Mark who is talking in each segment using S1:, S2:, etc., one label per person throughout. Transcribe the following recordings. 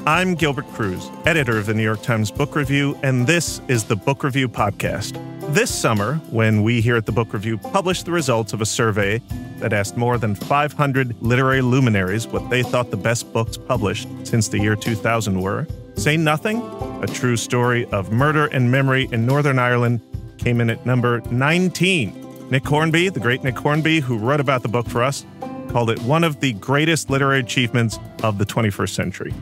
S1: I'm Gilbert Cruz, editor of the New York Times Book Review, and this is the Book Review Podcast. This summer, when we here at the Book Review published the results of a survey that asked more than 500 literary luminaries what they thought the best books published since the year 2000 were, Say Nothing, a true story of murder and memory in Northern Ireland, came in at number 19. Nick Hornby, the great Nick Hornby, who wrote about the book for us, called it one of the greatest literary achievements of the 21st century.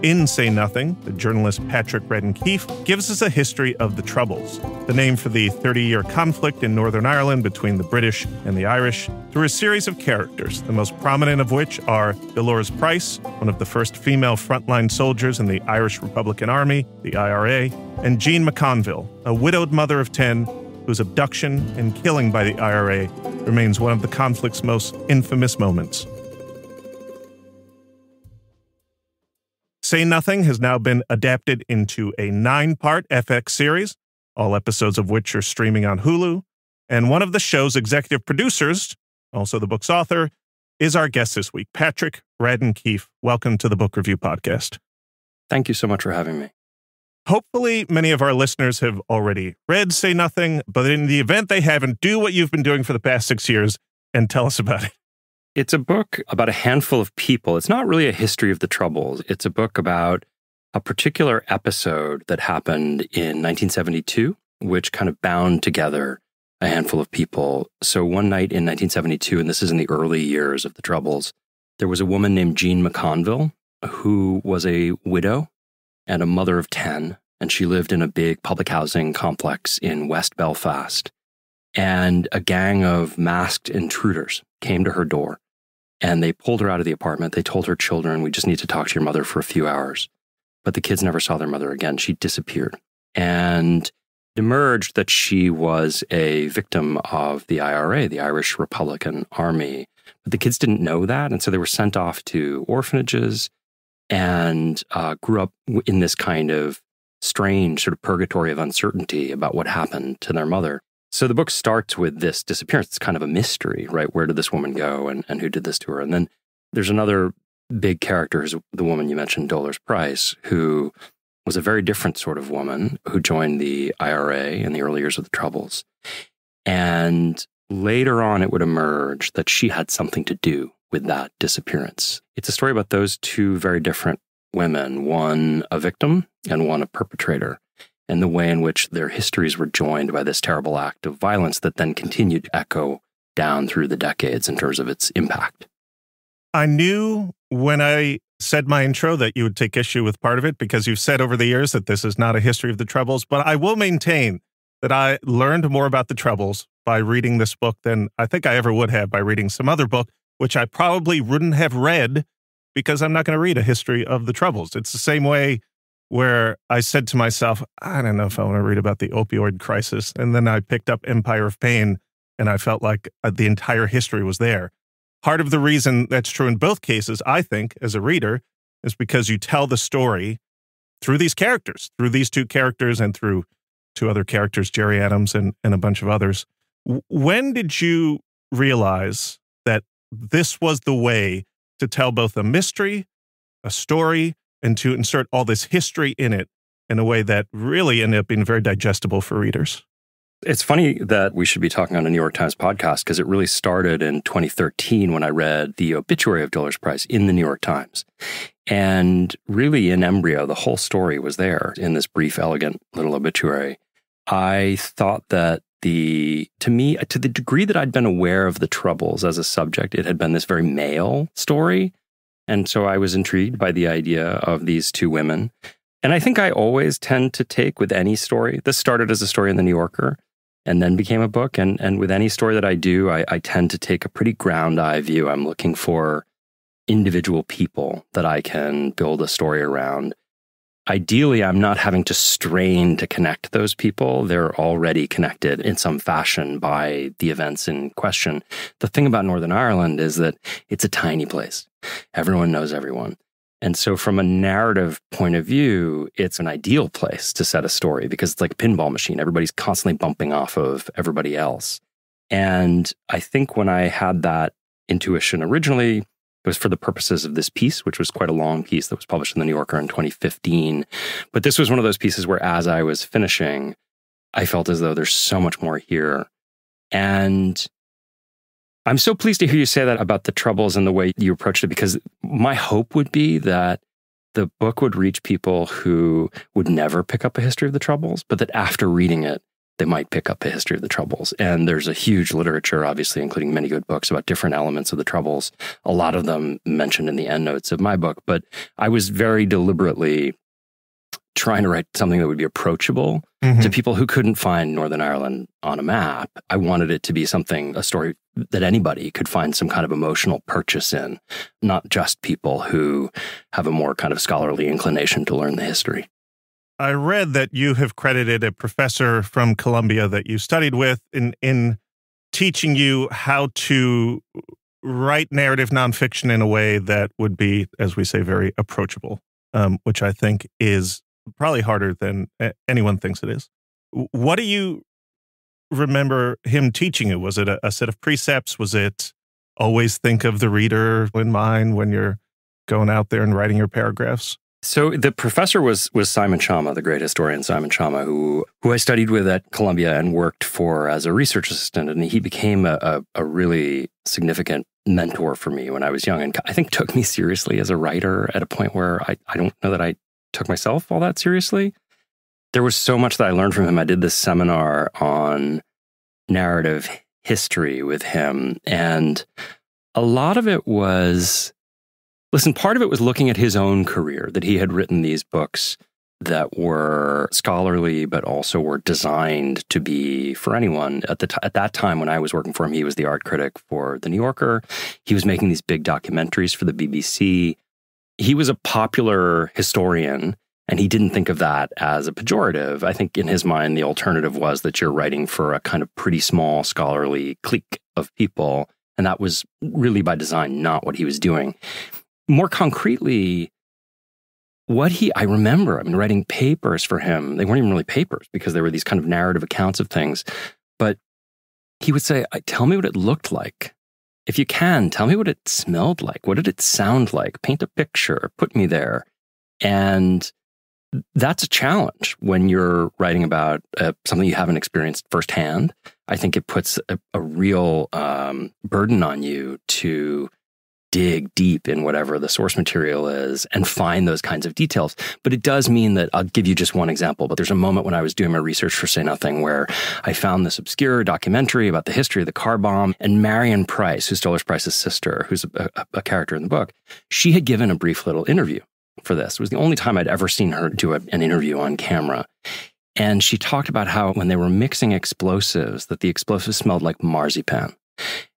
S1: In Say Nothing, the journalist Patrick Radden Keefe gives us a history of the Troubles, the name for the 30-year conflict in Northern Ireland between the British and the Irish, through a series of characters, the most prominent of which are Dolours Price, one of the first female frontline soldiers in the Irish Republican Army, the IRA, and Jean McConville, a widowed mother of 10 whose abduction and killing by the IRA remains one of the conflict's most infamous moments. Say Nothing has now been adapted into a 9-part FX series, all episodes of which are streaming on Hulu. And one of the show's executive producers, also the book's author, is our guest this week, Patrick Radden Keefe. Welcome to the Book Review Podcast.
S2: Thank you so much for having me.
S1: Hopefully, many of our listeners have already read Say Nothing, but in the event they haven't, do what you've been doing for the past 6 years and tell us about it.
S2: It's a book about a handful of people. It's not really a history of the Troubles. It's a book about a particular episode that happened in 1972, which kind of bound together a handful of people. So one night in 1972, and this is in the early years of the Troubles, there was a woman named Jean McConville who was a widow and a mother of 10, and she lived in a big public housing complex in West Belfast. And a gang of masked intruders came to her door. And they pulled her out of the apartment. They told her children, we just need to talk to your mother for a few hours. But the kids never saw their mother again. She disappeared. And it emerged that she was a victim of the IRA, the Irish Republican Army. But the kids didn't know that. And so they were sent off to orphanages and grew up in this kind of strange sort of purgatory of uncertainty about what happened to their mother. So the book starts with this disappearance. It's kind of a mystery, right? Where did this woman go and who did this to her? And then there's another big character, who's the woman you mentioned, Dolours Price, who was a very different sort of woman who joined the IRA in the early years of the Troubles. And later on, it would emerge that she had something to do with that disappearance. It's a story about those two very different women, one a victim and one a perpetrator, and the way in which their histories were joined by this terrible act of violence that then continued to echo down through the decades in terms of its impact.
S1: I knew when I said my intro that you would take issue with part of it because you've said over the years that this is not a history of the Troubles, but I will maintain that I learned more about the Troubles by reading this book than I think I ever would have by reading some other book, which I probably wouldn't have read because I'm not going to read a history of the Troubles. It's the same way where I said to myself, I don't know if I want to read about the opioid crisis. And then I picked up Empire of Pain, and I felt like the entire history was there. Part of the reason that's true in both cases, I think, as a reader, is because you tell the story through these characters, through these two characters and through two other characters, Jerry Adams and a bunch of others. When did you realize that this was the way to tell both a mystery, a story, and to insert all this history in it in a way that really ended up being very digestible for readers?
S2: It's funny that we should be talking on a New York Times podcast because it really started in 2013 when I read the obituary of Dolours Price in the New York Times. And really in embryo, the whole story was there in this brief, elegant little obituary. I thought that to the degree that I'd been aware of the Troubles as a subject, it had been this very male story. And so I was intrigued by the idea of these two women. And I think I always tend to take with any story, this started as a story in The New Yorker and then became a book. And with any story that I do, I tend to take a pretty ground eye view. I'm looking for individual people that I can build a story around. Ideally, I'm not having to strain to connect those people. They're already connected in some fashion by the events in question. The thing about Northern Ireland is that it's a tiny place. Everyone knows everyone. And so from a narrative point of view, it's an ideal place to set a story because it's like a pinball machine. Everybody's constantly bumping off of everybody else. And I think when I had that intuition originally, It was for the purposes of this piece, which was quite a long piece that was published in the New Yorker in 2015. But this was one of those pieces where, as I was finishing, I felt as though there's so much more here. And I'm so pleased to hear you say that about the Troubles and the way you approached it, because my hope would be that the book would reach people who would never pick up a history of the Troubles, but that after reading it, they might pick up a history of the Troubles. And there's a huge literature, obviously, including many good books about different elements of the Troubles, a lot of them mentioned in the endnotes of my book. But I was very deliberately trying to write something that would be approachable to people who couldn't find Northern Ireland on a map. I wanted it to be something, a story that anybody could find some kind of emotional purchase in, not just people who have a more kind of scholarly inclination to learn the history.
S1: I read that you have credited a professor from Columbia that you studied with in teaching you how to write narrative nonfiction in a way that would be, as we say, very approachable, which I think is probably harder than anyone thinks it is. What do you remember him teaching you? Was it a set of precepts? Was it always think of the reader in mind when you're going out there and writing your paragraphs?
S2: So the professor was Simon Schama, the great historian Simon Schama, who I studied with at Columbia and worked for as a research assistant. And he became a really significant mentor for me when I was young, and I think took me seriously as a writer at a point where I don't know that I took myself all that seriously. There was so much that I learned from him. I did this seminar on narrative history with him, and a lot of it was... Listen, part of it was looking at his own career, that he had written these books that were scholarly, but also were designed to be for anyone. At that time, when I was working for him, he was the art critic for The New Yorker. He was making these big documentaries for the BBC. He was a popular historian, and he didn't think of that as a pejorative. I think in his mind, the alternative was that you're writing for a kind of pretty small scholarly clique of people, and that was really by design not what he was doing. More concretely, I remember writing papers for him. They weren't even really papers because they were these kind of narrative accounts of things. But he would say, tell me what it looked like. If you can, tell me what it smelled like. What did it sound like? Paint a picture, put me there. And that's a challenge when you're writing about something you haven't experienced firsthand. I think it puts a real burden on you to dig deep in whatever the source material is and find those kinds of details. But it does mean that, I'll give you just one example, but there's a moment when I was doing my research for Say Nothing where I found this obscure documentary about the history of the car bomb, and Marion Price, who's Dolours Price's sister, who's a character in the book, she had given a brief little interview for this. It was the only time I'd ever seen her do an interview on camera. And she talked about how when they were mixing explosives, that the explosives smelled like marzipan.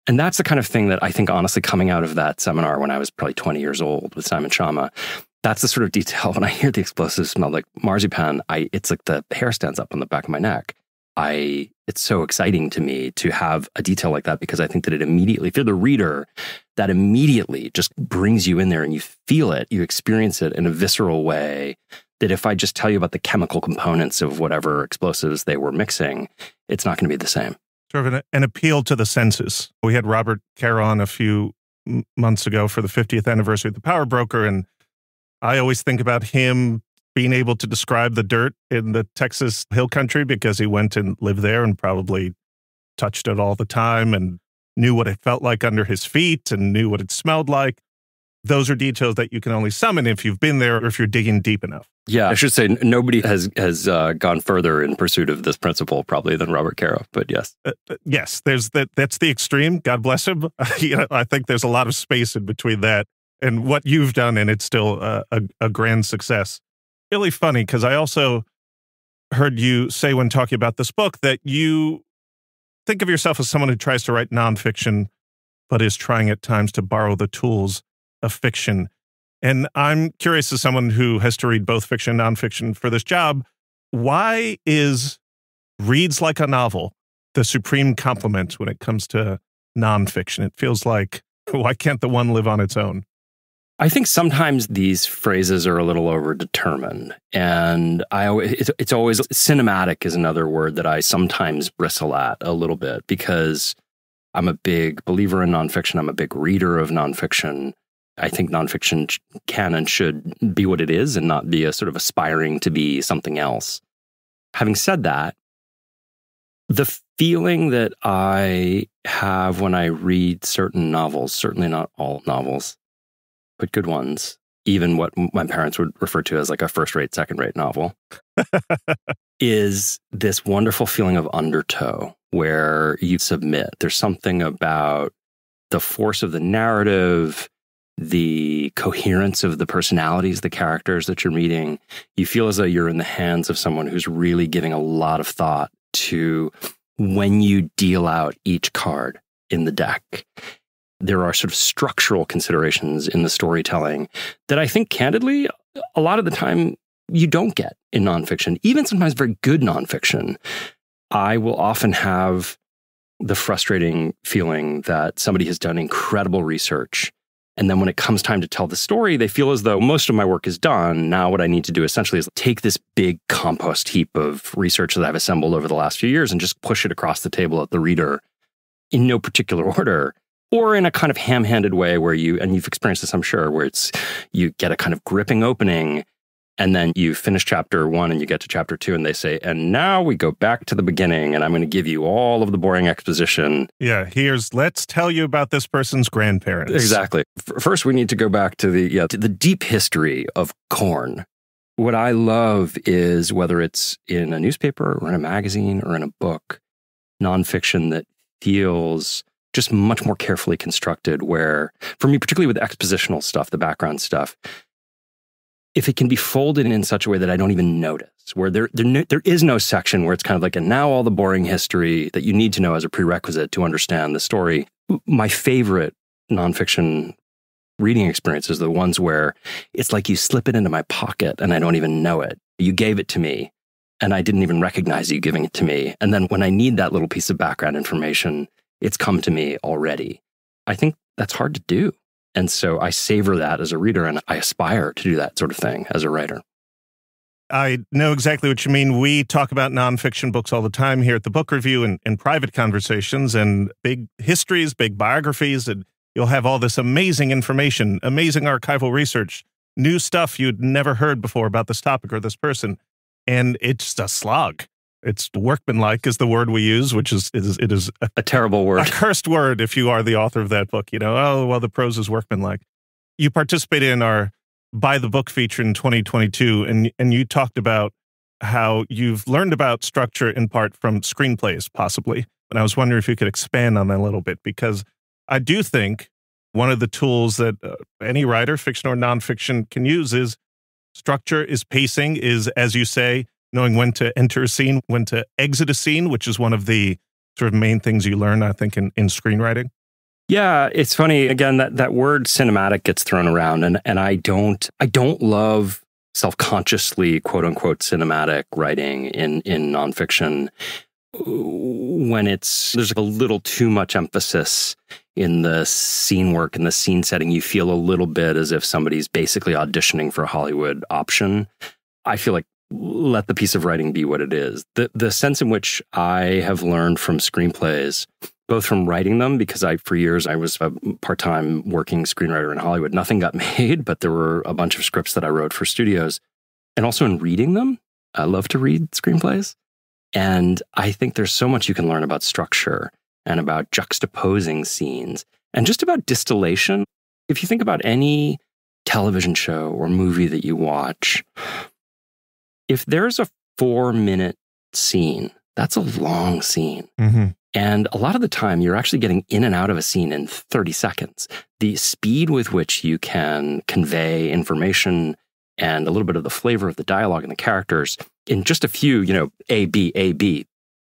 S2: And that's the kind of thing that I think, honestly, coming out of that seminar when I was probably 20 years old with Simon Schama, that's the sort of detail. When I hear the explosives smell like marzipan, it's like the hair stands up on the back of my neck. It's so exciting to me to have a detail like that, because I think that it immediately, if you're the reader, that immediately just brings you in there and you feel it, you experience it in a visceral way, that if I just tell you about the chemical components of whatever explosives they were mixing, it's not going to be the same.
S1: Sort of an appeal to the senses. We had Robert Caro on a few months ago for the 50th anniversary of The Power Broker, and I always think about him being able to describe the dirt in the Texas Hill Country because he went and lived there and probably touched it all the time and knew what it felt like under his feet and knew what it smelled like. Those are details that you can only summon if you've been there or if you're digging deep enough.
S2: Yeah, I should say nobody has gone further in pursuit of this principle probably than Robert Caro, but yes.
S1: Yes, that's the extreme. God bless him. I think there's a lot of space in between that and what you've done, and it's still a grand success. Really funny, because I also heard you say when talking about this book that you think of yourself as someone who tries to write nonfiction, but is trying at times to borrow the tools of fiction. And I'm curious, as someone who has to read both fiction and nonfiction for this job, why is reads like a novel the supreme compliment when it comes to nonfiction? It feels like, why can't the one live on its own?
S2: I think sometimes these phrases are a little overdetermined. And it's always, cinematic is another word that I sometimes bristle at a little bit, because I'm a big believer in nonfiction. I'm a big reader of nonfiction. I think nonfiction can and should be what it is and not be a sort of aspiring to be something else. Having said that, the feeling that I have when I read certain novels, certainly not all novels, but good ones, even what my parents would refer to as like a first-rate, second-rate novel, is this wonderful feeling of undertow where you submit. There's something about the force of the narrative, the coherence of the personalities, the characters that you're meeting. You feel as though you're in the hands of someone who's really giving a lot of thought to when you deal out each card in the deck. There are sort of structural considerations in the storytelling that I think, candidly, a lot of the time you don't get in nonfiction, even sometimes very good nonfiction. I will often have the frustrating feeling that somebody has done incredible research, and then when it comes time to tell the story, they feel as though most of my work is done. Now what I need to do essentially is take this big compost heap of research that I've assembled over the last few years and just push it across the table at the reader in no particular order, or in a kind of ham-handed way where you've experienced this, I'm sure, where you get a kind of gripping opening, and then you finish chapter 1 and you get to chapter 2 and they say, and now we go back to the beginning and I'm going to give you all of the boring exposition.
S1: Yeah, let's tell you about this person's grandparents.
S2: Exactly. First, we need to go back to the deep history of corn. What I love is, whether it's in a newspaper or in a magazine or in a book, nonfiction that feels just much more carefully constructed, where, for me, particularly with expositional stuff, the background stuff, if it can be folded in such a way that I don't even notice, where there is no section where it's kind of like, and now all the boring history that you need to know as a prerequisite to understand the story. My favorite nonfiction reading experiences are the ones where it's like you slip it into my pocket and I don't even know it. You gave it to me and I didn't even recognize you giving it to me. And then when I need that little piece of background information, it's come to me already. I think that's hard to do. And so I savor that as a reader, and I aspire to do that sort of thing as a writer.
S1: I know exactly what you mean. We talk about nonfiction books all the time here at the Book Review and in private conversations, and big histories, big biographies, and you'll have all this amazing information, amazing archival research, new stuff you'd never heard before about this topic or this person, and it's a slog. It's workmanlike is the word we use, which is
S2: a terrible word,
S1: a cursed word if you are the author of that book. The prose is workmanlike. You participated in our Buy the Book feature in 2022, and you talked about how you've learned about structure in part from screenplays, possibly. And I was wondering if you could expand on that a little bit, because I do think one of the tools that any writer, fiction or nonfiction, can use is structure, is pacing, is, as you say, knowing when to enter a scene, when to exit a scene, which is one of the sort of main things you learn, I think, in screenwriting.
S2: Yeah, it's funny. Again, that word cinematic gets thrown around, and I don't love self-consciously, quote unquote, cinematic writing in nonfiction when there's a little too much emphasis in the scene work and the scene setting. You feel a little bit as if somebody's basically auditioning for a Hollywood option. I feel like, let the piece of writing be what it is. The sense in which I have learned from screenplays, both from writing them, because for years I was a part-time working screenwriter in Hollywood. Nothing got made, but there were a bunch of scripts that I wrote for studios. And also in reading them, I love to read screenplays. And I think there's so much you can learn about structure and about juxtaposing scenes and just about distillation. If you think about any television show or movie that you watch, if there's a 4-minute scene, that's a long scene. Mm-hmm. And a lot of the time, you're actually getting in and out of a scene in 30 seconds. The speed with which you can convey information and a little bit of the flavor of the dialogue and the characters in just a few, A, B,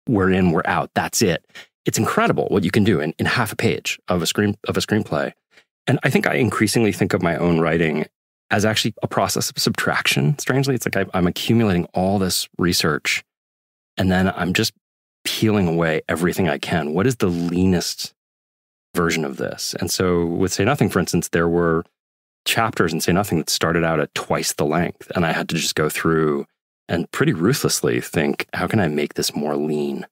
S2: we're in, we're out, that's it. It's incredible what you can do in half a page of a screenplay. And I think I increasingly think of my own writing as actually a process of subtraction. Strangely, it's like I'm accumulating all this research, and then I'm just peeling away everything I can. What is the leanest version of this? And so with Say Nothing, for instance, there were chapters in Say Nothing that started out at twice the length, and I had to just go through and pretty ruthlessly think, how can I make this more lean?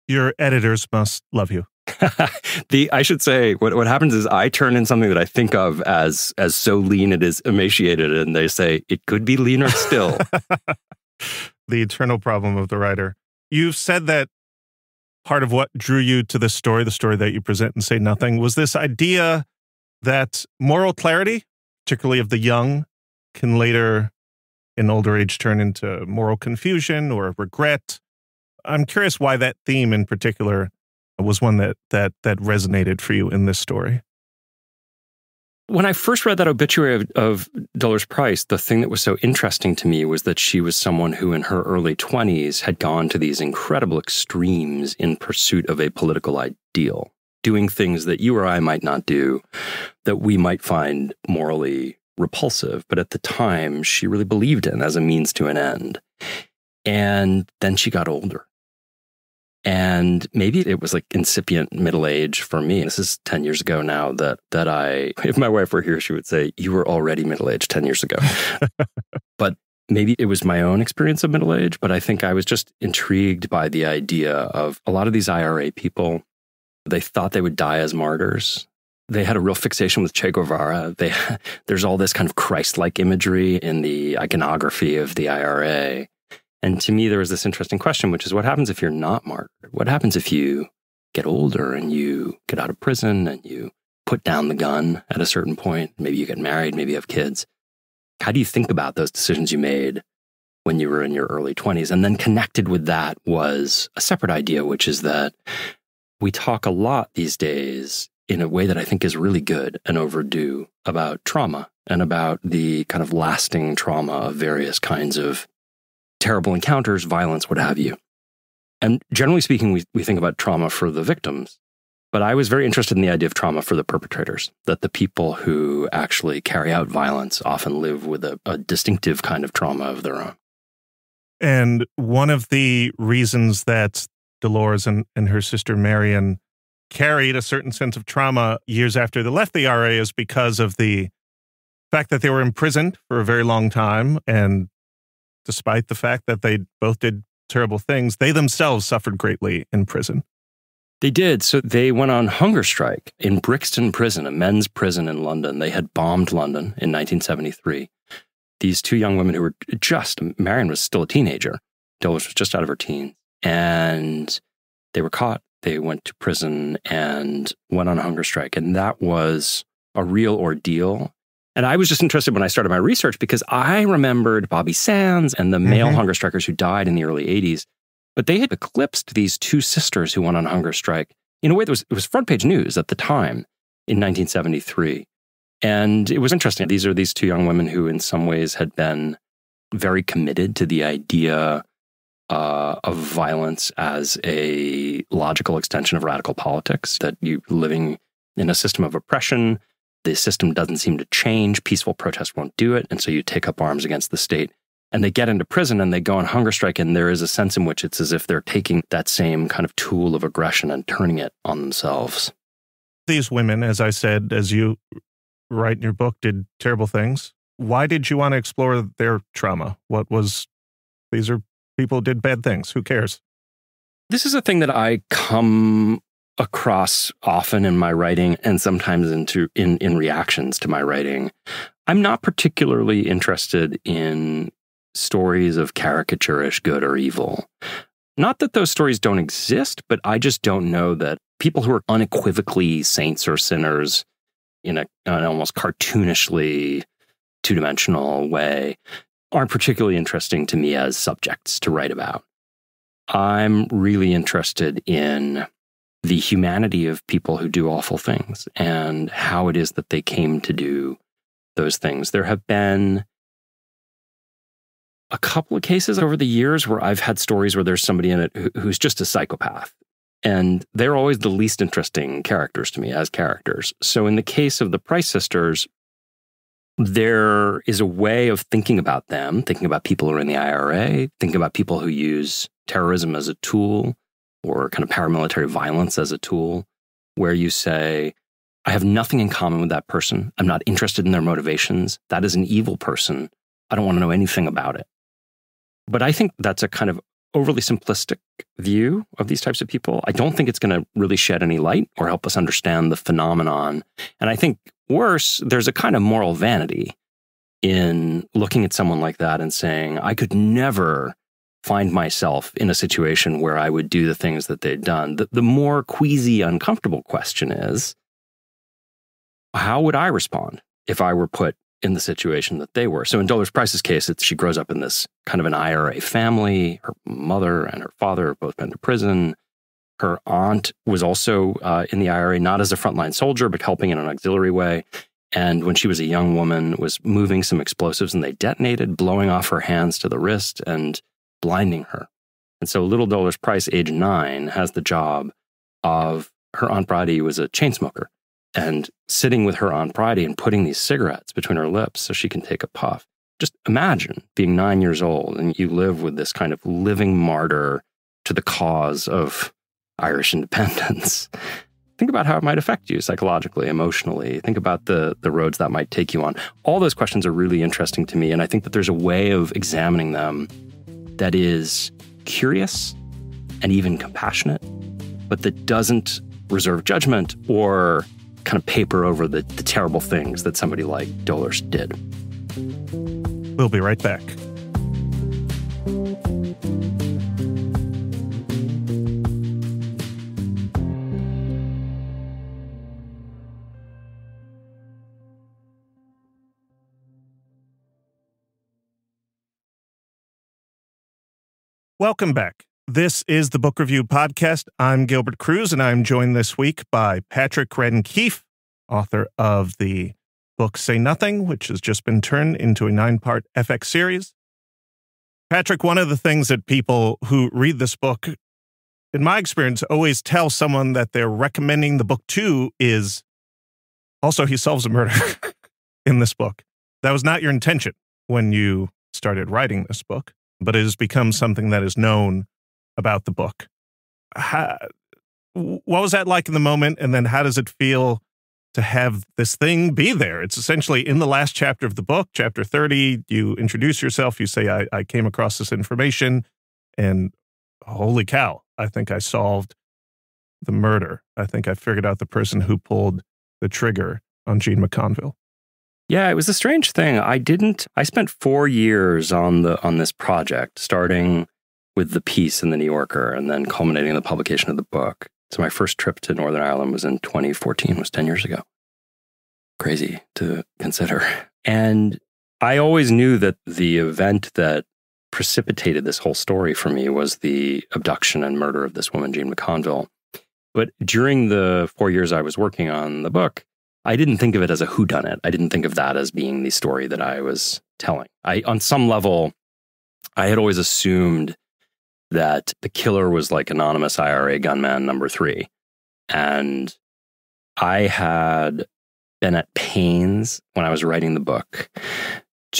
S1: Your editors must love you.
S2: I should say, what happens is I turn in something that I think of as so lean it is emaciated, and they say, it could be leaner still.
S1: The eternal problem of the writer. You've said that part of what drew you to this story, the story that you present and Say Nothing, was this idea that moral clarity, particularly of the young, can later, in older age, turn into moral confusion or regret. I'm curious why that theme in particular was one that resonated for you in this story.
S2: When I first read that obituary of Dolours Price, the thing that was so interesting to me was that she was someone who in her early 20s had gone to these incredible extremes in pursuit of a political ideal, doing things that you or I might not do, that we might find morally repulsive, but at the time she really believed in as a means to an end. And then she got older. And maybe it was like incipient middle age for me. This is 10 years ago now that if my wife were here, she would say, you were already middle-aged 10 years ago. But maybe it was my own experience of middle age, but I think I was just intrigued by the idea of a lot of these IRA people. They thought they would die as martyrs. They had a real fixation with Che Guevara. There's all this kind of Christ-like imagery in the iconography of the IRA. And to me, there was this interesting question, which is what happens if you're not martyred? What happens if you get older and you get out of prison and you put down the gun at a certain point? Maybe you get married, maybe you have kids. How do you think about those decisions you made when you were in your early 20s? And then connected with that was a separate idea, which is that we talk a lot these days in a way that I think is really good and overdue about trauma and about the kind of lasting trauma of various kinds of terrible encounters, violence, what have you. And generally speaking, we think about trauma for the victims. But I was very interested in the idea of trauma for the perpetrators, that the people who actually carry out violence often live with a distinctive kind of trauma of their own.
S1: And one of the reasons that Dolours and her sister Marion carried a certain sense of trauma years after they left the IRA is because of the fact that they were imprisoned for a very long time, and despite the fact that they both did terrible things, they themselves suffered greatly in prison.
S2: They did. So they went on hunger strike in Brixton Prison, a men's prison in London. They had bombed London in 1973. These two young women who were Marion was still a teenager. Dolours was just out of her teens. And they were caught. They went to prison and went on a hunger strike. And that was a real ordeal. And I was just interested when I started my research because I remembered Bobby Sands and the male hunger strikers who died in the early 80s. But they had eclipsed these two sisters who went on hunger strike in a way that was front page news at the time in 1973. And it was interesting. These are these two young women who in some ways had been very committed to the idea of violence as a logical extension of radical politics, that you living in a system of oppression, the system doesn't seem to change. Peaceful protest won't do it. And so you take up arms against the state. And they get into prison and they go on hunger strike. And there is a sense in which it's as if they're taking that same kind of tool of aggression and turning it on themselves.
S1: These women, as I said, as you write in your book, did terrible things. Why did you want to explore their trauma? These are people who did bad things. Who cares?
S2: This is a thing that I come across often in my writing and sometimes in reactions to my writing. I'm not particularly interested in stories of caricaturish good or evil. Not that those stories don't exist, but I just don't know that people who are unequivocally saints or sinners in an almost cartoonishly two-dimensional way aren't particularly interesting to me as subjects to write about. I'm really interested in the humanity of people who do awful things and how it is that they came to do those things. There have been a couple of cases over the years where I've had stories where there's somebody in it who's just a psychopath. And they're always the least interesting characters to me as characters. So in the case of the Price sisters, there is a way of thinking about them, thinking about people who are in the IRA, thinking about people who use terrorism as a tool or kind of paramilitary violence as a tool, where you say, I have nothing in common with that person. I'm not interested in their motivations. That is an evil person. I don't want to know anything about it. But I think that's a kind of overly simplistic view of these types of people. I don't think it's going to really shed any light or help us understand the phenomenon. And I think worse, there's a kind of moral vanity in looking at someone like that and saying, I could never find myself in a situation where I would do the things that they'd done. The more queasy, uncomfortable question is, how would I respond if I were put in the situation that they were? So in Dolours Price's case, she grows up in this kind of an IRA family. Her mother and her father have both been to prison. Her aunt was also in the IRA, not as a frontline soldier, but helping in an auxiliary way. And when she was a young woman, was moving some explosives and they detonated, blowing off her hands to the wrist and blinding her. And so little Dolours Price, age 9, has the job of, her Aunt Bridie was a chain smoker, and sitting with her Aunt Bridie and putting these cigarettes between her lips so she can take a puff. Just imagine being 9 years old and you live with this kind of living martyr to the cause of Irish independence. Think about how it might affect you psychologically, emotionally. Think about the roads that might take you on. All those questions are really interesting to me, and I think that there's a way of examining them that is curious and even compassionate, but that doesn't reserve judgment or kind of paper over the terrible things that somebody like Dolours did.
S1: We'll be right back. Welcome back. This is the Book Review Podcast. I'm Gilbert Cruz, and I'm joined this week by Patrick Radden Keefe, author of the book Say Nothing, which has just been turned into a 9-part FX series. Patrick, one of the things that people who read this book, in my experience, always tell someone that they're recommending the book to is, also, he solves a murder in this book. That was not your intention when you started writing this book, but it has become something that is known about the book. What was that like in the moment? And then how does it feel to have this thing be there? It's essentially in the last chapter of the book, chapter 30, you introduce yourself, you say, I came across this information, and holy cow, I think I solved the murder. I think I figured out the person who pulled the trigger on Jean McConville.
S2: Yeah, it was a strange thing. I spent 4 years on this project, starting with the piece in the New Yorker and then culminating in the publication of the book. So my first trip to Northern Ireland was in 2014, was 10 years ago. Crazy to consider. And I always knew that the event that precipitated this whole story for me was the abduction and murder of this woman, Jean McConville. But during the 4 years I was working on the book, I didn't think of it as a whodunit. I didn't think of that as being the story that I was telling. On some level, I had always assumed that the killer was like anonymous IRA gunman number 3. And I had been at pains when I was writing the book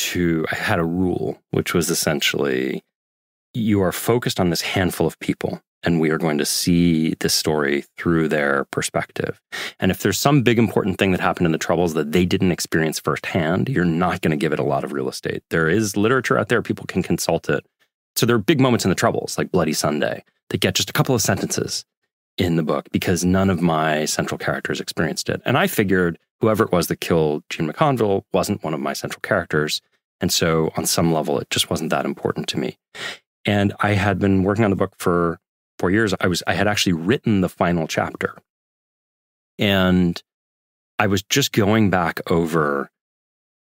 S2: I had a rule, which was essentially, you are focused on this handful of people, and we are going to see this story through their perspective. And if there's some big important thing that happened in the Troubles that they didn't experience firsthand, you're not going to give it a lot of real estate. There is literature out there, people can consult it. So there are big moments in the Troubles, like Bloody Sunday, that get just a couple of sentences in the book because none of my central characters experienced it. And I figured whoever it was that killed Jean McConville wasn't one of my central characters. And so on some level, it just wasn't that important to me. And I had been working on the book for 4 years. I had actually written the final chapter. And I was just going back over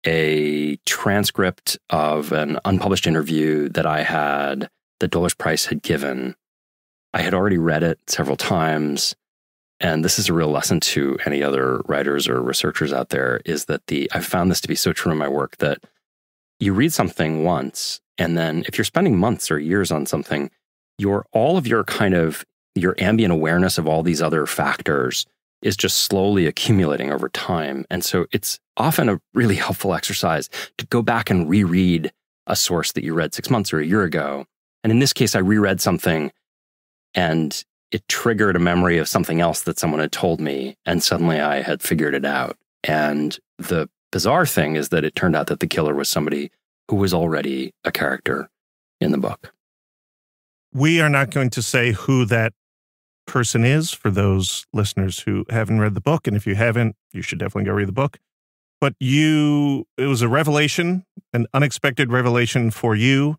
S2: a transcript of an unpublished interview that Dolours Price had given. I had already read it several times. And this is a real lesson to any other writers or researchers out there, is that I found this to be so true in my work, that you read something once, and then if you're spending months or years on something, all of your ambient awareness of all these other factors is just slowly accumulating over time. And so it's often a really helpful exercise to go back and reread a source that you read 6 months or a year ago. And in this case, I reread something and it triggered a memory of something else that someone had told me. And suddenly I had figured it out. And the bizarre thing is that it turned out that the killer was somebody who was already a character in the book.
S1: We are not going to say who that person is for those listeners who haven't read the book. And if you haven't, you should definitely go read the book. But it was a revelation, an unexpected revelation for you.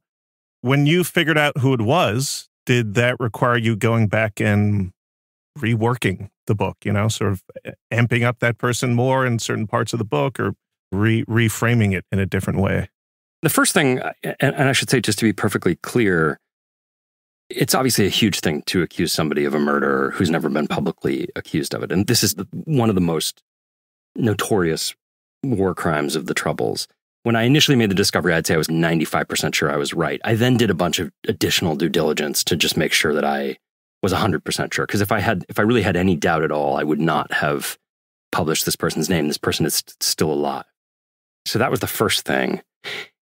S1: When you figured out who it was, did that require you going back and reworking the book, sort of amping up that person more in certain parts of the book, or reframing it in a different way?
S2: The first thing, and I should say, just to be perfectly clear, it's obviously a huge thing to accuse somebody of a murder who's never been publicly accused of it. And this is one of the most notorious war crimes of the Troubles. When I initially made the discovery, I'd say I was 95% sure I was right. I then did a bunch of additional due diligence to just make sure that I was 100% sure. Because if I really had any doubt at all, I would not have published this person's name. This person is still alive. So that was the first thing.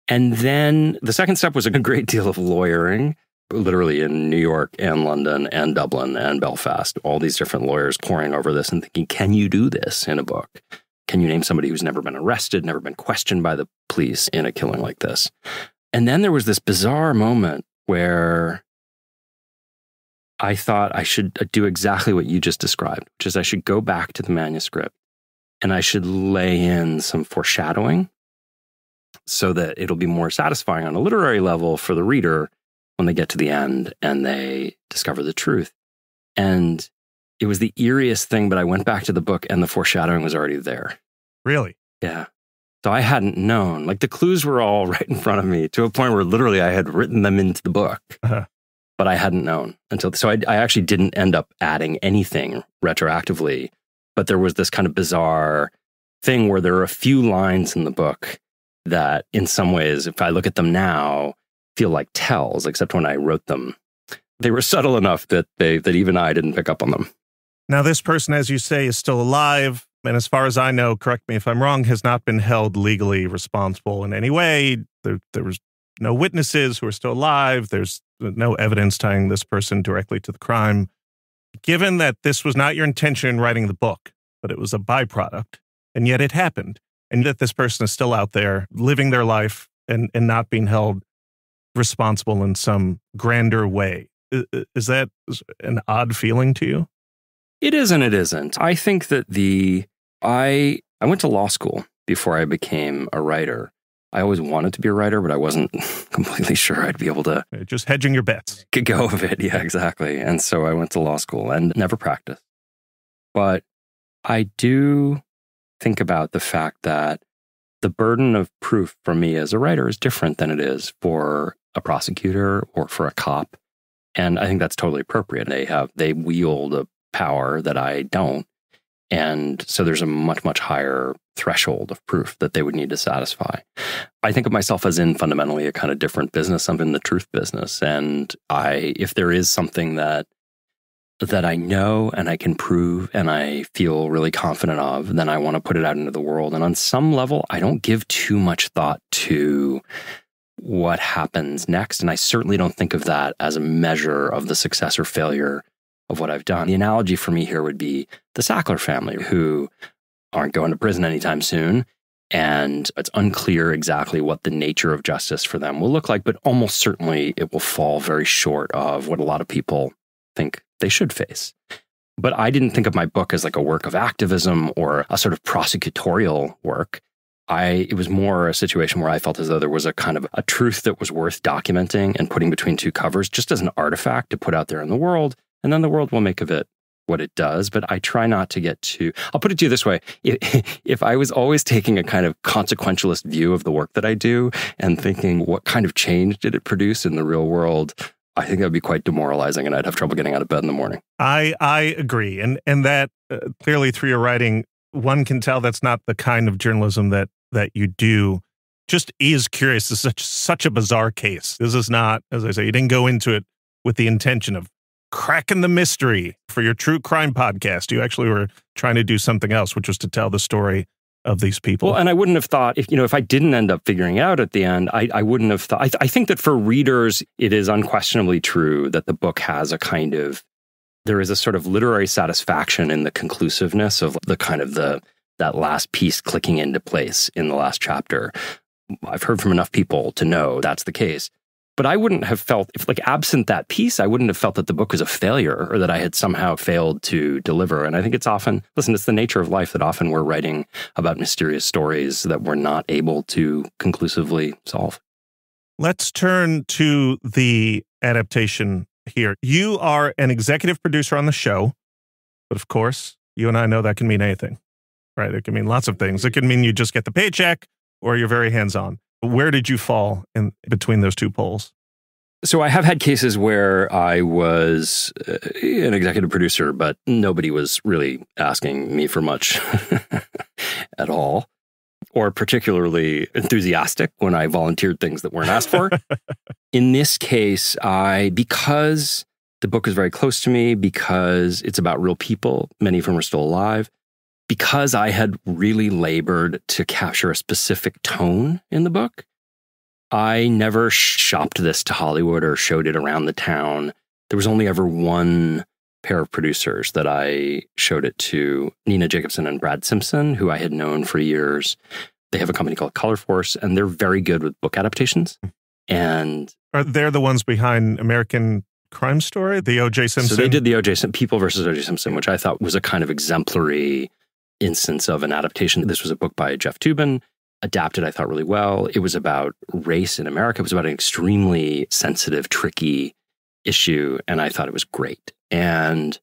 S2: And then the second step was a great deal of lawyering, literally in New York and London and Dublin and Belfast, all these different lawyers poring over this and thinking, can you do this in a book? Can you name somebody who's never been arrested, never been questioned by the police in a killing like this? And then there was this bizarre moment where I thought I should do exactly what you just described, which is I should go back to the manuscript and I should lay in some foreshadowing so that it'll be more satisfying on a literary level for the reader when they get to the end and they discover the truth. And it was the eeriest thing, but I went back to the book and the foreshadowing was already there. Really? Yeah. So I hadn't known. Like, the clues were all right in front of me to a point where literally I had written them into the book, but I hadn't known until. So I actually didn't end up adding anything retroactively, but there was this kind of bizarre thing where there are a few lines in the book that in some ways, if I look at them now, feel like tells, except when I wrote them, they were subtle enough that even I didn't pick up on them.
S1: Now, this person, as you say, is still alive, and as far as I know, correct me if I'm wrong, has not been held legally responsible in any way. There was no witnesses who are still alive. There's no evidence tying this person directly to the crime. Given that this was not your intention in writing the book, but it was a byproduct, and yet it happened, and that this person is still out there living their life and not being held responsible in some grander way, is that an odd feeling to you?
S2: It is and it isn't. I think that I went to law school before I became a writer. I always wanted to be a writer, but I wasn't completely sure I'd be able to.
S1: Just hedging your bets.
S2: Could go with it. Yeah, exactly. And so I went to law school and never practiced. But I do think about the fact that the burden of proof for me as a writer is different than it is for a prosecutor or for a cop. And I think that's totally appropriate. They wield a power that I don't. And so there's a much, much higher threshold of proof that they would need to satisfy. I think of myself as in fundamentally a kind of different business. I'm in the truth business. And if there is something that I know and I can prove and I feel really confident of, then I want to put it out into the world. And on some level, I don't give too much thought to what happens next. And I certainly don't think of that as a measure of the success or failure of what I've done. The analogy for me here would be the Sackler family, who aren't going to prison anytime soon. And it's unclear exactly what the nature of justice for them will look like, but almost certainly it will fall very short of what a lot of people think they should face. But I didn't think of my book as like a work of activism or a sort of prosecutorial work. It was more a situation where I felt as though there was a kind of a truth that was worth documenting and putting between two covers, just as an artifact to put out there in the world. And then the world will make of it what it does. But I try not to get too, I'll put it to you this way. If I was always taking a kind of consequentialist view of the work that I do and thinking, what kind of change did it produce in the real world? I think that would be quite demoralizing and I'd have trouble getting out of bed in the morning.
S1: I agree. And that clearly through your writing, one can tell that's not the kind of journalism that you do. Just is curious. This is such a bizarre case. This is not, as I say, you didn't go into it with the intention of cracking the mystery for your true crime podcast. You actually were trying to do something else, which was to tell the story of these people.
S2: Well, and I wouldn't have thought, if I didn't end up figuring out at the end, I wouldn't have thought, I think that for readers, it is unquestionably true that the book has there is a sort of literary satisfaction in the conclusiveness of the kind of that last piece clicking into place in the last chapter. I've heard from enough people to know that's the case. But I wouldn't have felt, if like absent that piece, I wouldn't have felt that the book was a failure or that I had somehow failed to deliver. And I think it's often, listen, it's the nature of life that often we're writing about mysterious stories that we're not able to conclusively solve.
S1: Let's turn to the adaptation here. You are an executive producer on the show, but of course, you and I know that can mean anything, right? It can mean lots of things. It can mean you just get the paycheck or you're very hands-on. Where did you fall in between those two poles?
S2: So I have had cases where I was an executive producer, but nobody was really asking me for much at all, or particularly enthusiastic when I volunteered things that weren't asked for. In this case, because the book is very close to me, because it's about real people, many of whom are still alive, because I had really labored to capture a specific tone in the book, I never shopped this to Hollywood or showed it around the town. There was only ever one pair of producers that I showed it to, Nina Jacobson and Brad Simpson, who I had known for years. They have a company called Color Force, and they're very good with book adaptations. And
S1: are they the ones behind American Crime Story, the O.J. Simpson?
S2: So they did the O.J. Simpson, People versus O.J. Simpson, which I thought was a kind of exemplary instance of an adaptation. This was a book by Jeff Toobin, adapted, I thought, really well. It was about race in America. It was about an extremely sensitive, tricky issue, and I thought it was great. And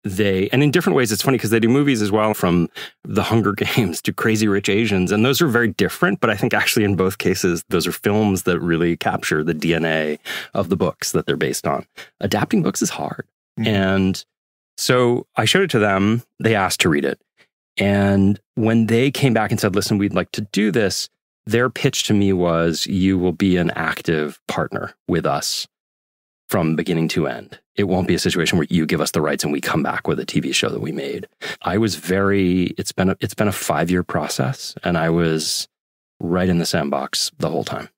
S2: in different ways, it's funny because they do movies as well, from The Hunger Games to Crazy Rich Asians, and those are very different, but I think actually in both cases, those are films that really capture the DNA of the books that they're based on. Adapting books is hard. Mm-hmm. And so I showed it to them. They asked to read it. And when they came back and said, listen, we'd like to do this, their pitch to me was, you will be an active partner with us from beginning to end. It won't be a situation where you give us the rights and we come back with a TV show that we made. I was it's been a 5-year process, and I was right in the sandbox the whole time.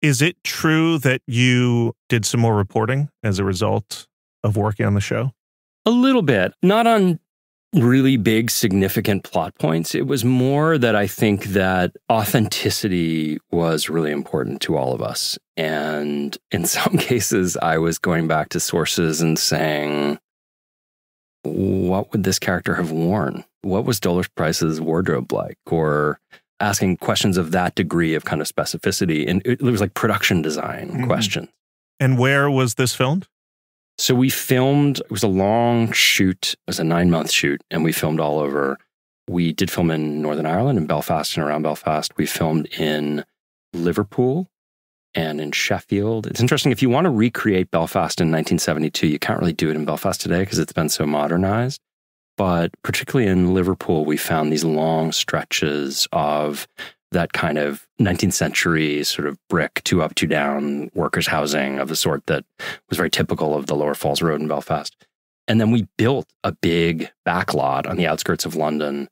S1: Is it true that you did some more reporting as a result of working on the show?
S2: A little bit, not on really big, significant plot points. It was more that I think that authenticity was really important to all of us. And in some cases, I was going back to sources and saying, what would this character have worn? What was Dolours Price's wardrobe like? Or asking questions of that degree of kind of specificity. And it was like production design questions.
S1: And where was this filmed?
S2: So we filmed, it was a long shoot, it was a 9-month shoot, and we filmed all over. We did film in Northern Ireland, in Belfast and around Belfast. We filmed in Liverpool and in Sheffield. It's interesting, if you want to recreate Belfast in 1972, you can't really do it in Belfast today because it's been so modernized. But particularly in Liverpool, we found these long stretches of that kind of 19th century sort of brick, 2 up, 2 down workers' housing of the sort that was very typical of the Lower Falls Road in Belfast. And then we built a big backlot on the outskirts of London,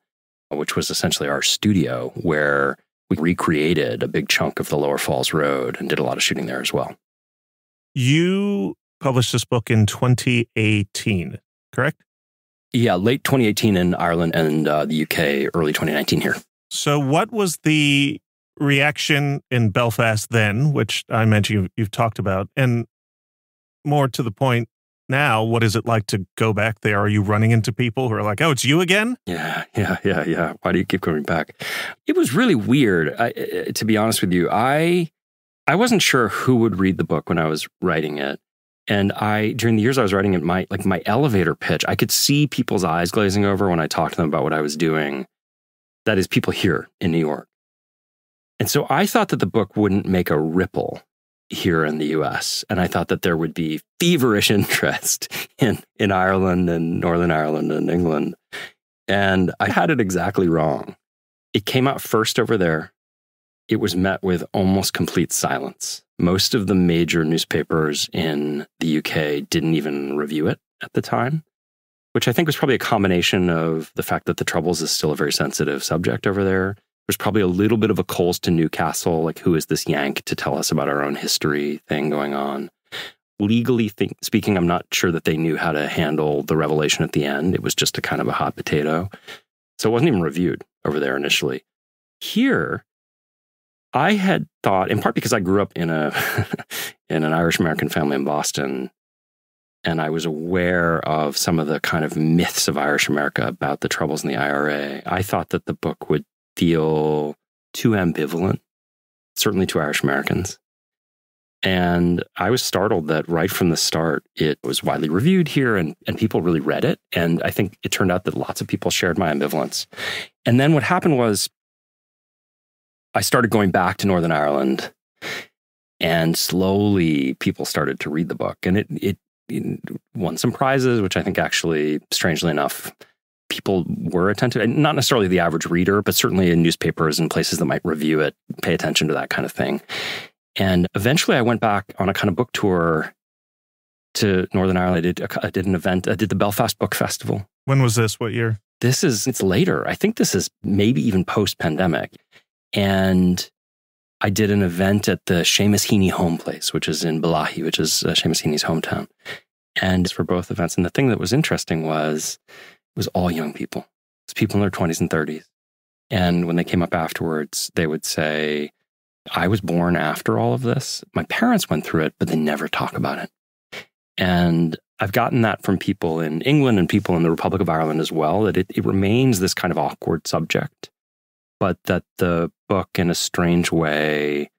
S2: which was essentially our studio, where we recreated a big chunk of the Lower Falls Road and did a lot of shooting there as well.
S1: You published this book in 2018, correct?
S2: Yeah, late 2018 in Ireland and the UK, early 2019 here.
S1: So what was the reaction in Belfast then, which I mentioned you've talked about, and more to the point now, what is it like to go back there? Are you running into people who are like, oh, it's you again?
S2: Yeah. Why do you keep coming back? It was really weird, to be honest with you. I wasn't sure who would read the book when I was writing it. And during the years I was writing it, my elevator pitch, I could see people's eyes glazing over when I talked to them about what I was doing. That is, people here in New York. And so I thought that the book wouldn't make a ripple here in the US. And I thought that there would be feverish interest in Ireland and Northern Ireland and England. And I had it exactly wrong. It came out first over there. It was met with almost complete silence. Most of the major newspapers in the UK didn't even review it at the time, which I think was probably a combination of the fact that the Troubles is still a very sensitive subject over there. There's probably a little bit of a Coles to Newcastle, like, who is this Yank to tell us about our own history thing going on. Legally speaking, I'm not sure that they knew how to handle the revelation at the end. It was just a kind of a hot potato. So it wasn't even reviewed over there initially. Here, I had thought, in part because I grew up in a in an Irish-American family in Boston, and I was aware of some of the kind of myths of Irish America about the troubles in the IRA, I thought that the book would feel too ambivalent, certainly to Irish Americans. And I was startled that right from the start, it was widely reviewed here and people really read it. And I think it turned out that lots of people shared my ambivalence. And then what happened was I started going back to Northern Ireland, and slowly people started to read the book. And it won some prizes, which I think actually, strangely enough, people were attentive. And not necessarily the average reader, but certainly in newspapers and places that might review it, pay attention to that kind of thing. And eventually I went back on a kind of book tour to Northern Ireland. I did an event. I did the Belfast Book Festival.
S1: When was this? What year?
S2: It's later. I think this is maybe even post-pandemic. And I did an event at the Seamus Heaney home place, which is in Balahi, which is Seamus Heaney's hometown. And for both events. And the thing that was interesting was it was all young people. It's people in their 20s and 30s. And when they came up afterwards, they would say, I was born after all of this. My parents went through it, but they never talk about it. And I've gotten that from people in England and people in the Republic of Ireland as well, that it remains this kind of awkward subject, but that the book in a strange way,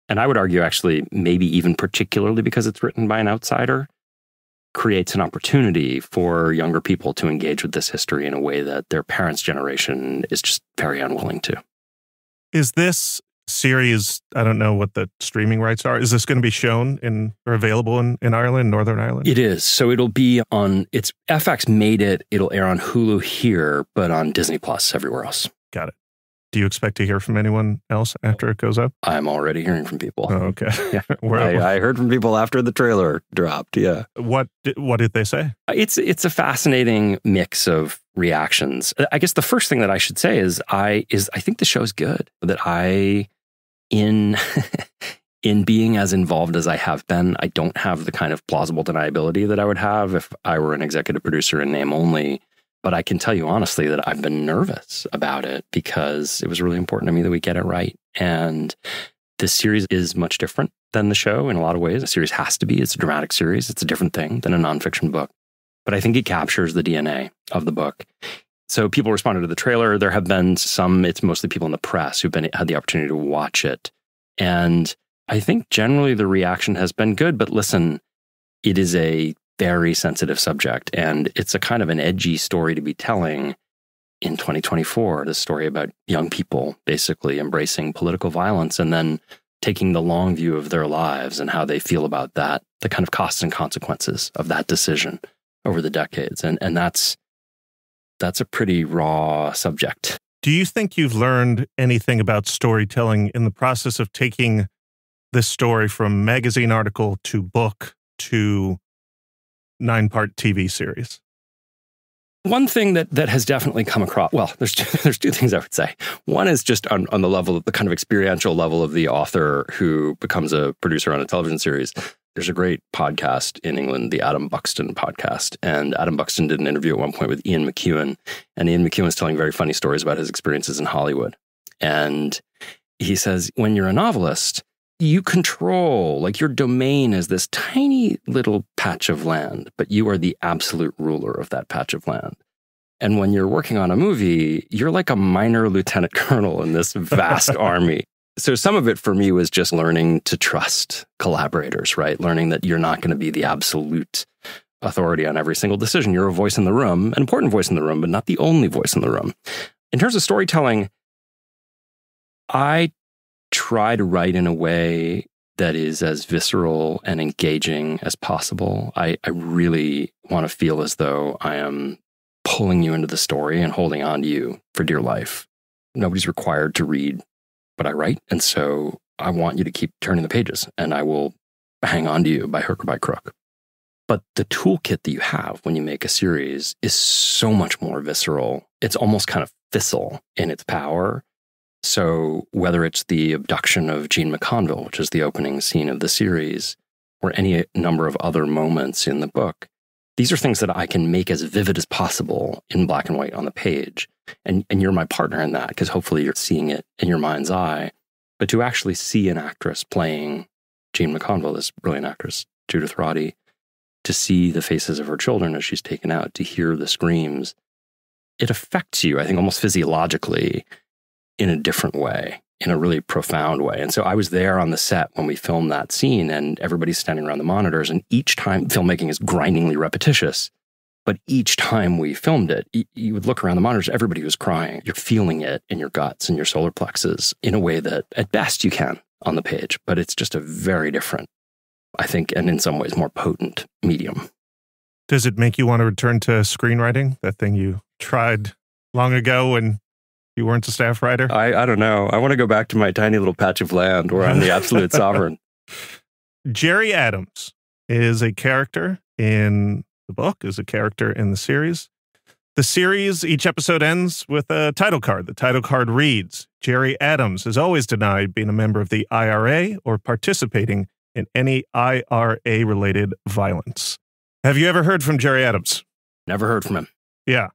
S2: and I would argue actually maybe even particularly because it's written by an outsider, creates an opportunity for younger people to engage with this history in a way that their parents' generation is just very unwilling to. Is
S1: this series, I don't know what the streaming rights are. Is this going to be shown or available in Ireland, Northern Ireland?
S2: It is. So it'll be FX made it. It'll air on Hulu here, but on Disney Plus everywhere else.
S1: Got it. Do you expect to hear from anyone else after it goes up?
S2: I'm already hearing from people.
S1: Oh, okay.
S2: Yeah. I heard from people after the trailer dropped. Yeah.
S1: What did they say?
S2: It's a fascinating mix of reactions. I guess the first thing that I should say is I think the show's good. That in being as involved as I have been, I don't have the kind of plausible deniability that I would have if I were an executive producer in name only. But I can tell you honestly that I've been nervous about it because it was really important to me that we get it right. And this series is much different than the show in a lot of ways. A series has to be. It's a dramatic series. It's a different thing than a nonfiction book. But I think it captures the DNA of the book. So people responded to the trailer. There have been some, it's mostly people in the press who've had the opportunity to watch it. And I think generally the reaction has been good. But listen, it is a very sensitive subject. And it's a kind of an edgy story to be telling in 2024, the story about young people basically embracing political violence and then taking the long view of their lives and how they feel about that, the kind of costs and consequences of that decision over the decades. And that's a pretty raw subject.
S1: Do you think you've learned anything about storytelling in the process of taking this story from magazine article to book to 9-part TV series?
S2: One thing that has definitely come across, well, there's two things I would say. One is just on the level of the kind of experiential level of the author who becomes a producer on a television series. There's a great podcast in England, the Adam Buxton podcast. And Adam Buxton did an interview at one point with Ian McEwan. And Ian McEwan was telling very funny stories about his experiences in Hollywood. And he says, when you're a novelist, you control, like your domain is this tiny little patch of land, but you are the absolute ruler of that patch of land. And when you're working on a movie, you're like a minor lieutenant colonel in this vast army. So some of it for me was just learning to trust collaborators, right? Learning that you're not going to be the absolute authority on every single decision. You're a voice in the room, an important voice in the room, but not the only voice in the room. In terms of storytelling, I try to write in a way that is as visceral and engaging as possible. I really want to feel as though I am pulling you into the story and holding on to you for dear life. Nobody's required to read what I write, and so I want you to keep turning the pages, and I will hang on to you by hook or by crook. But the toolkit that you have when you make a series is so much more visceral. It's almost kind of fissile in its power. So whether it's the abduction of Jean McConville, which is the opening scene of the series, or any number of other moments in the book, these are things that I can make as vivid as possible in black and white on the page. And you're my partner in that, because hopefully you're seeing it in your mind's eye. But to actually see an actress playing Jean McConville, this brilliant actress, Judith Roddy, to see the faces of her children as she's taken out, to hear the screams, it affects you, I think, almost physiologically in a different way, in a really profound way. And so I was there on the set when we filmed that scene, and everybody's standing around the monitors, and each time, filmmaking is grindingly repetitious, but each time we filmed it, you would look around the monitors, everybody was crying. You're feeling it in your guts and your solar plexus in a way that at best you can on the page, but it's just a very different, I think, and in some ways more potent medium.
S1: Does it make you want to return to screenwriting, that thing you tried long ago when you weren't a staff writer?
S2: I don't know. I want to go back to my tiny little patch of land where I'm the absolute sovereign.
S1: Jerry Adams is a character in the book, is a character in the series. The series, each episode ends with a title card. The title card reads, Jerry Adams has always denied being a member of the IRA or participating in any IRA-related violence. Have you ever heard from Jerry Adams?
S2: Never heard from him.
S1: Yeah,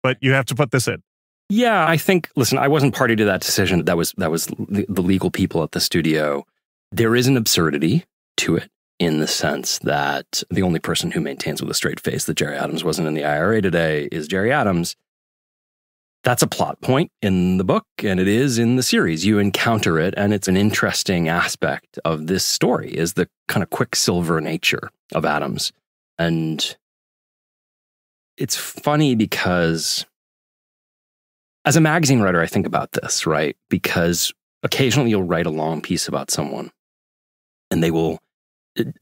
S1: but you have to put this in.
S2: Yeah, I think, listen, I wasn't party to that decision. That was the legal people at the studio. There is an absurdity to it in the sense that the only person who maintains with a straight face that Jerry Adams wasn't in the IRA today is Jerry Adams. That's a plot point in the book, and it is in the series. You encounter it, and it's an interesting aspect of this story, is the kind of quicksilver nature of Adams. And it's funny because as a magazine writer, I think about this, right? Because occasionally you'll write a long piece about someone, and they will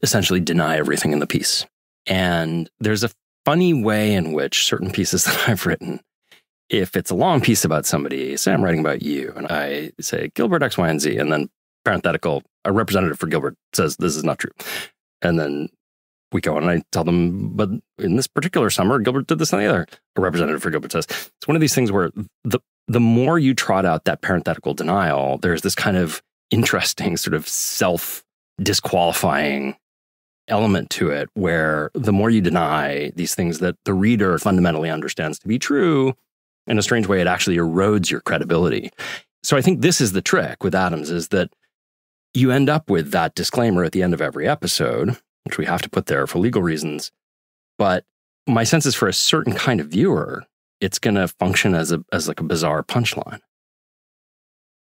S2: essentially deny everything in the piece. And there's a funny way in which certain pieces that I've written, if it's a long piece about somebody, say I'm writing about you, and I say Gilbert X, Y, and Z, and then parenthetical, a representative for Gilbert says this is not true. And then we go on and I tell them, but in this particular summer, Gilbert did this and the other. A representative for Gilbert says, it's one of these things where the more you trot out that parenthetical denial, there's this kind of interesting sort of self-disqualifying element to it, where the more you deny these things that the reader fundamentally understands to be true, in a strange way, it actually erodes your credibility. So I think this is the trick with Adams, is that you end up with that disclaimer at the end of every episode, which we have to put there for legal reasons. But my sense is for a certain kind of viewer, it's going to function as like a bizarre punchline.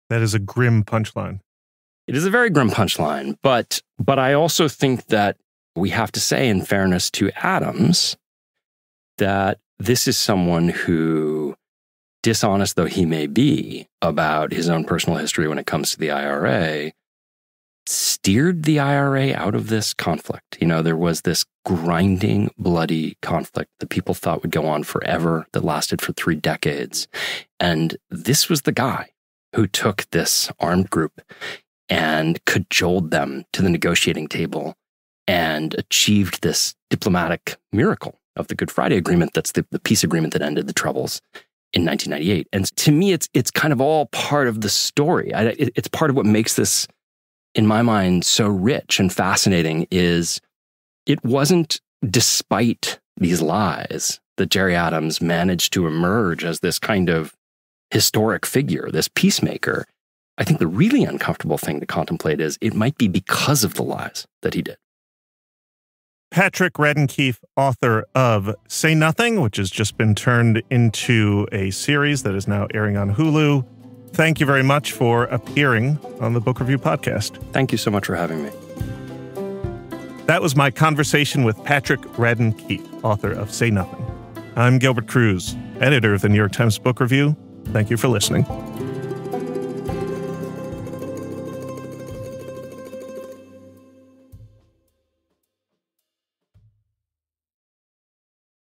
S1: That is a grim punchline.
S2: It is a very grim punchline. But I also think that we have to say, in fairness to Adams, that this is someone who, dishonest though he may be about his own personal history when it comes to the IRA, steered the IRA out of this conflict. You know, there was this grinding, bloody conflict that people thought would go on forever, that lasted for 3 decades. And this was the guy who took this armed group and cajoled them to the negotiating table and achieved this diplomatic miracle of the Good Friday Agreement. That's the peace agreement that ended the Troubles in 1998. And to me, it's kind of all part of the story. It's part of what makes this, in my mind, so rich and fascinating. Is it wasn't despite these lies that Jerry Adams managed to emerge as this kind of historic figure, this peacemaker. I think the really uncomfortable thing to contemplate is it might be because of the lies that he did.
S1: Patrick Radden Keefe, author of Say Nothing, which has just been turned into a series that is now airing on Hulu. Thank you very much for appearing on the Book Review Podcast.
S2: Thank you so much for having me.
S1: That was my conversation with Patrick Radden Keefe, author of Say Nothing. I'm Gilbert Cruz, editor of the New York Times Book Review. Thank you for listening.